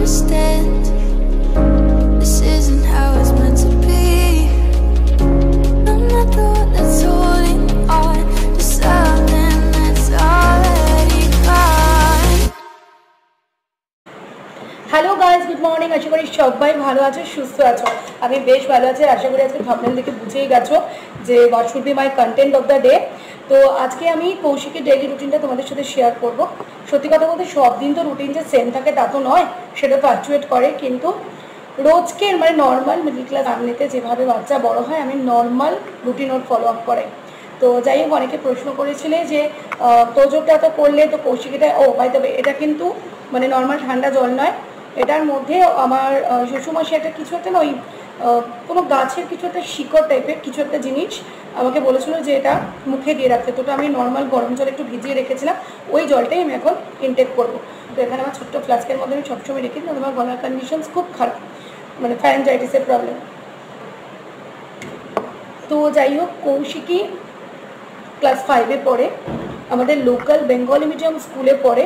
understand. This isn't how it's meant to be. I'm not the one that's holding on to something that's already gone. Hello guys, good morning. আশা করি সবাই ভালো আছো, সুস্থ আছো। আমি বেশ ভালো আছি। আশা করি আজকে থাম্বনেল দেখে বুঝেই গেছো যে what should be my content of the day. তো আজকে আমি কৌশিকের ডেইলি রুটিনটা তোমাদের সাথে শেয়ার করব। সত্যি কথা বলতে সব দিন তো রুটিন যে সেম থাকে তা তো নয়, সেটা ফ্লাকচুয়েট করে, কিন্তু রোজকের মানে নর্মাল মিডল ক্লাস ফ্যামিলিতে যেভাবে বাচ্চা বড় হয় আমি নর্মাল রুটিন ওর ফলো আপ করে। তো যাই হোক, অনেকে প্রশ্ন করেছিলে যে তোজোটা তো করলে তো কৌশিক এটা, ও বাই দ্য ওয়ে, এটা কিন্তু মানে নর্মাল ঠান্ডা জল নয়, এটার মধ্যে আমার শ্বশুরমশাই একটা কিছু একটা না, ওই কোনো গাছের কিছু একটা শিকড় টাইপের কিছু একটা জিনিস আমাকে বলেছিল যে এটা মুখে দিয়ে রাখতে। তো আমি নর্মাল গরম জল একটু ভিজিয়ে রেখেছিলাম, ওই জলটাই আমি এখন ইনটেক করবো। তো এখানে আমার ছোট্ট ফ্লাস্কের মধ্যে আমি সবসময় রেখেছি, আমার গলার কন্ডিশনস খুব খারাপ, মানে ফ্যারেঞ্জাইটিসের প্রবলেম। তো যাই হোক, কৌশিকী ক্লাস 5-এ পড়ে, আমাদের লোকাল বেঙ্গলি মিডিয়াম স্কুলে পড়ে।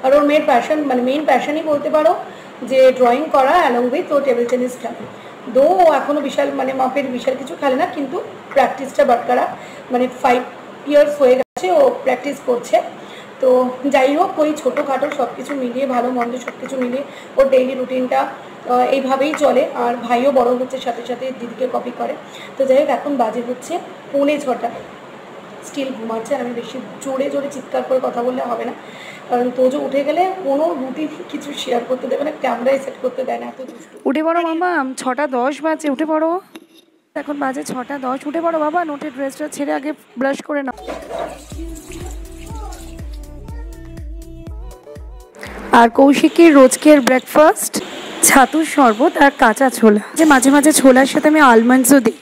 আর ওর মেয়ের প্যাশন, মানে মেইন প্যাশনই বলতে পারো যে ড্রয়িং করা অ্যালং উইথ ও টেবিল টেনিস খেলা। দো ও এখনও বিশাল মানে মাপের বিশাল কিছু খেলে না, কিন্তু প্র্যাকটিসটা বাটকারা, মানে 5 ইয়ার্স হয়ে গেছে ও প্র্যাকটিস করছে। তো যাই হোক, ওই ছোটোখাটো সব কিছু মিলিয়ে, ভালো মন্দ সব কিছু মিলিয়ে ওর ডেইলি রুটিনটা এইভাবেই চলে। আর ভাইও বড় হচ্ছে, সাথে সাথে দিদিকে কপি করে। তো যাই হোক, এখন বাজে হচ্ছে 5:45, স্টিল ঘুমাচ্ছে। আর আমি বেশি জোরে জোরে চিৎকার করে কথা বললে হবে না, কারণ তোজো উঠে গেলে কোনো রুটিন কিছু শেয়ার করতে দেবে না, ক্যামেরায় সেট করতে দেয় না, এত দুষ্টু। উঠে পড়ো মামা, 6:10 বাজে, উঠে পড়ো। এখন বাজে 6:10, উঠে পড়ো বাবা, নোটে ড্রেসটা ছেড়ে আগে ব্রাশ করে নাও। আর কৌশিকের রোজকের ব্রেকফাস্ট ছাতুর শরবত আর কাঁচা ছোলা, যে মাঝে মাঝে ছোলার সাথে আমি আলমন্ডসও দিই।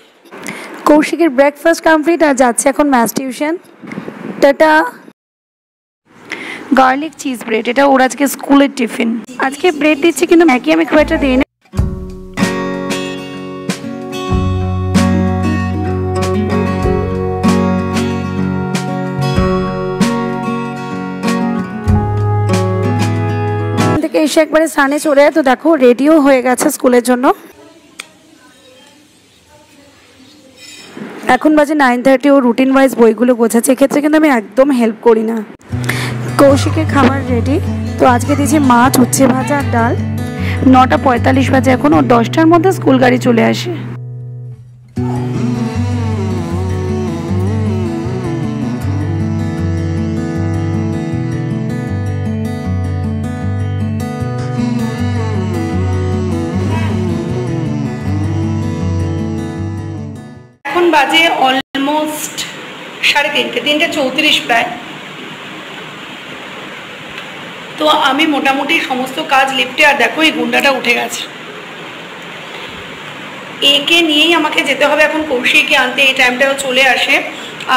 কৌশিকের ব্রেকফাস্ট কমপ্লিট, আর যাচ্ছে এখন maths tuition. Tata. Garlic cheese bread, এটা ওর আজকে স্কুলের টিফিন। আজকে ব্রেড দিচ্ছি, কিন্তু ম্যাগি আমি খুব একটা দিই না। থেকে এসে একবারে স্নানে চলে যায়। তো দেখো রেডিও হয়ে গেছে স্কুলের জন্য। এখন বাজে 9:30, ও রুটিন ওয়াইজ বইগুলো গোছাচ্ছে। এক্ষেত্রে কিন্তু আমি একদম হেল্প করি না। কৌশিকের খাবার রেডি। তো আজকে দিয়েছি মাছ, উচ্ছে ভাজা আর ডাল। 9:45 বাজে এখন, ও 10টার মধ্যে স্কুল গাড়ি চলে আসে। এখন বাজে অলমোস্ট 3:30, 3:34 প্রায়। তো আমি মোটামুটি সমস্ত কাজ লিপটে, আর দেখো এই গুন্ডাটা উঠে গেছে। একে নিয়েই আমাকে যেতে হবে এখন কৌশিককে আনতে, এই টাইমটাও চলে আসে।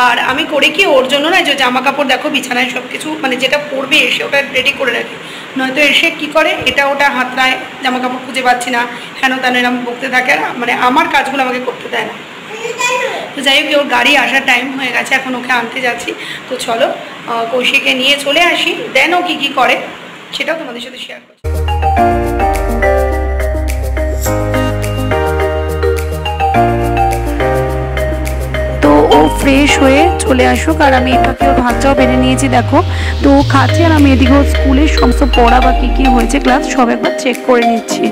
আর আমি করে কি ওর জন্য না, যে জামা কাপড় দেখো বিছানায় সব কিছু, মানে যেটা পরবে এসে ওটা রেডি করে রাখি, নয়তো এসে কি করে এটা ওটা হাতড়ায়, জামা কাপড় খুঁজে পাচ্ছি না, হেন তেন এরকম বকতে থাকে, মানে আমার কাজগুলো আমাকে করতে দেয় না। তো যাই হোক, ওর গাড়ি আসার টাইম হয়ে গেছে, এখন ওকে আনতে যাচ্ছি। তো চলো কৌশিককে নিয়ে চলে আসি, দেন ও কী কী করে সেটাও তোমাদের সাথে শেয়ার করছি। তো ও ফ্রেশ হয়ে চলে আসুক, আর আমি এটাকে ওর ভাতটাও বেড়ে নিয়েছি দেখো। তো ও খাচ্ছে, আর আমি এদিকে ওর স্কুলের সমস্ত পড়া বা কী কী হয়েছে ক্লাস সব একবার চেক করে নিচ্ছি।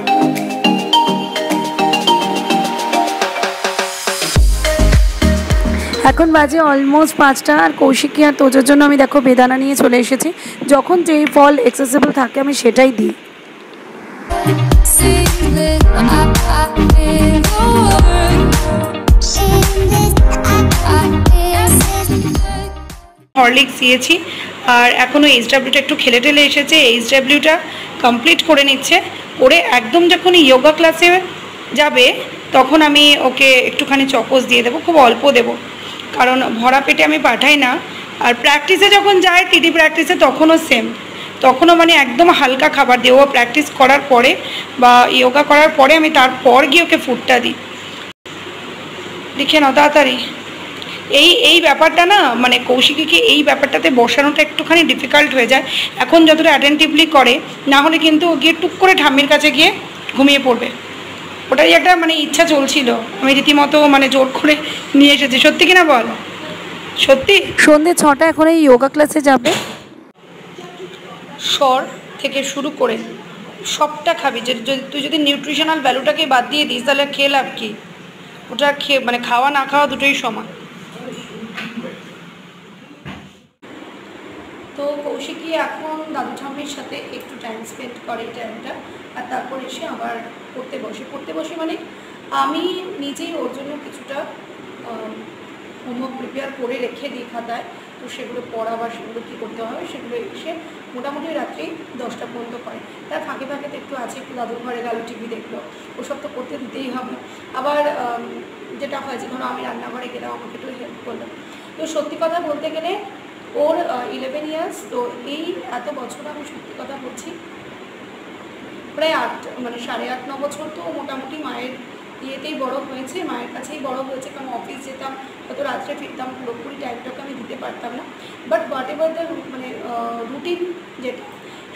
এখন বাজে অলমোস্ট 5টা, আর কৌশিকী আর তোজোর জন্য আমি দেখো বেদানা নিয়ে চলে এসেছি। যখন যেই ফল অ্যাক্সেসিবল থাকে আমি সেটাই দিই। হরলিক্স দিয়েছি, আর এখনও এইচডাব্লিউটা একটু খেলে টেলে এসেছে, এইচডাব্লিউটা কমপ্লিট করে নিচ্ছে। করে একদম যখন যোগা ক্লাসে যাবে তখন আমি ওকে একটুখানি চকোস দিয়ে দেবো, খুব অল্প দেবো, কারণ ভরা পেটে আমি পাঠাই না। আর প্র্যাকটিসে যখন যায় টিডি প্র্যাকটিসে, তখনও সেম, তখনও মানে একদম হালকা খাবার দিই। ও প্র্যাকটিস করার পরে বা যোগা করার পরে আমি তারপর গিয়ে ওকে ফুডটা দিই। লিখে নাও তাড়াতাড়ি। এই ব্যাপারটা না মানে কৌশিকীকে এই ব্যাপারটাতে বসানোটা একটুখানি ডিফিকাল্ট হয়ে যায় এখন যতটা অ্যাটেন্টিভলি করে, না হলে কিন্তু ও গিয়ে টুক করে ঠাম্মির কাছে গিয়ে ঘুমিয়ে পড়বে। ওটাই একটা মানে ইচ্ছা চলছিল, আমি রীতিমতো মানে জোর করে নিয়ে এসেছি। সত্যি কিনা বল? সত্যি। সন্ধ্যে 6টা এখন এই যোগা ক্লাসে যাবে। স্বর থেকে শুরু করে সবটা খাবি, যে তুই যদি নিউট্রিশনাল ভ্যালুটাকে বাদ দিয়ে দিস তাহলে খেয়ে লাভ কি? ওটা খেয়ে মানে খাওয়া না খাওয়া দুটোই সমান। তো কৌশিকী এখন দাদু ঠাম্মির সাথে একটু টাইম স্পেন্ড করে এই টাইমটা, আর তারপর এসে আবার পড়তে বসে মানে আমি নিজেই ওর জন্য কিছুটা হোমওয়ার্ক প্রিপেয়ার করে রেখে দিই খাতায়, তো সেগুলো পড়া বা সেগুলো কী করতে হবে সেগুলো এসে মোটামুটি রাত্রি 10টা পর্যন্ত করে। তার ফাঁকে ফাঁকে তো একটু আছে, একটু দাদুর ঘরে গেল, টিভি দেখলো, ওসব তো করতে দিতেই হবে। আবার যেটা হয় যে ধরো আমি রান্নাঘরে গেলাম, আমাকে একটু হেল্প করলাম। তো সত্যি কথা বলতে গেলে ওর 11 ইয়ার্স, তো এই এত বছর আমি সত্যি কথা বলছি প্রায় 8.5-9 বছর তো মোটামুটি মায়ের ইয়েতেই বড় হয়েছে, মায়ের কাছেই বড় হয়েছে। কারণ অফিস যেতাম, হয়তো রাত্রে ফিরতাম, পুরোপুরি টাইমটাকে আমি দিতে পারতাম না। বাট হোয়াট এভার দ্য মানে রুটিন যেটা,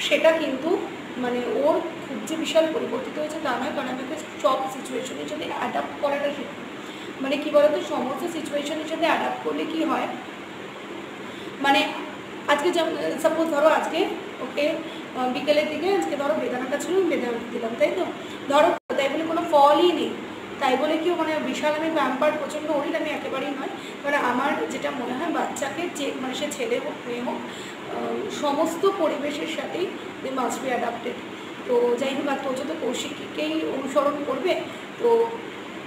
সেটা কিন্তু মানে ওর খুব যে বিশাল পরিবর্তিত হয়েছে তা নয়। কারণ আমাকে সব সিচুয়েশনের সাথে অ্যাডাপ্ট করাটা শেখা, মানে কী বলতো, সমস্ত সিচুয়েশনের সাথে অ্যাডাপ্ট করলে কী হয়, মানে আজকে যেমন সাপোজ ধরো আজকে ওকে বিকেলের দিকে আজকে ধরো বেদানাটা ছিল, বেদানা দিলাম, তাই তো ধরো, তাই বলে কোনো ফলই নেই, তাই বলে কি মানে বিশাল আমি প্যাম্পার প্রচণ্ড ওরিড আমি একেবারেই নয়। মানে আমার যেটা মনে হয় বাচ্চাকে যে মানে সে ছেলে হোক মেয়ে হোক সমস্ত পরিবেশের সাথেই দে মাস্ট বি অ্যাডাপ্টেড। তো যাই হোক, আর তো যত কৌশিকীকেই অনুসরণ করবে, তো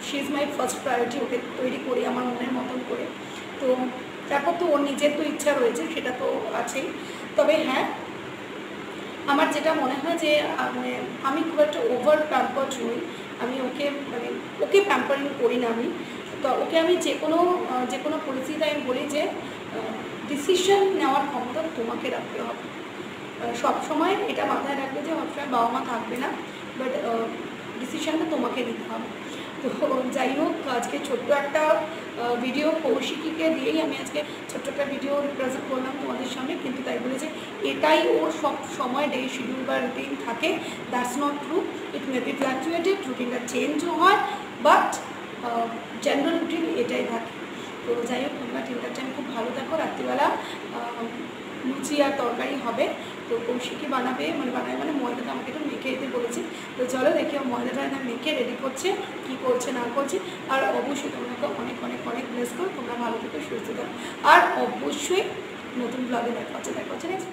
she is my first priority, okay তৈরি করি আমার মনের মতন করে। তো তারপর তো ওর নিজের তো ইচ্ছা রয়েছে, সেটা তো আছেই। তবে হ্যাঁ, আমার যেটা মনে হয় যে মানে আমি খুব একটা ওভার প্যাম্পার্ড নই, আমি ওকে প্যাম্পারিং করি না আমি। তো ওকে আমি যে কোনো পরিস্থিতিতে আমি বলি যে ডিসিশন নেওয়ার ক্ষমতা তোমাকে রাখতে হবে। সবসময় এটা মাথায় রাখবে যে সবসময় বাবা মা থাকবে না, বাট ডিসিশনটা তোমাকে নিতে হবে। তো যাই হোক, আজকে ছোট্ট একটা ভিডিও কৌশিকীকে দিয়েই আমি আজকে ছোট্ট একটা ভিডিও রিপ্রেজেন্ট করলাম তোমাদের সামনে। কিন্তু তাই বলে যে এটাই ওর সব সময় ডে শিডিউল বা রুটিন থাকে, that's not true. It may be fluctuated, রুটিনটা চেঞ্জও হয়, বাট জেনারেল রুটিন এটাই থাকে। তো যাই হোক, তোমরা তিনটার টাইম খুব ভালো থাকো। রাত্রিবেলা লুচি আর তরকারি হবে, তো কৌশিকী বানাবে মানে ময়দাটা আমাকে একটু মেখে দিতে বলেছে। তো চলো দেখি ময়দাটা মেখে রেডি করছে, কী করছে না করছে। আর অবশ্যই তোমাকে অনেক অনেক অনেক ব্লেস করো, তোমরা ভালো থেকে সুস্থ থাকো। আর অবশ্যই নতুন ব্লগে দেখা হচ্ছে নেক্সট।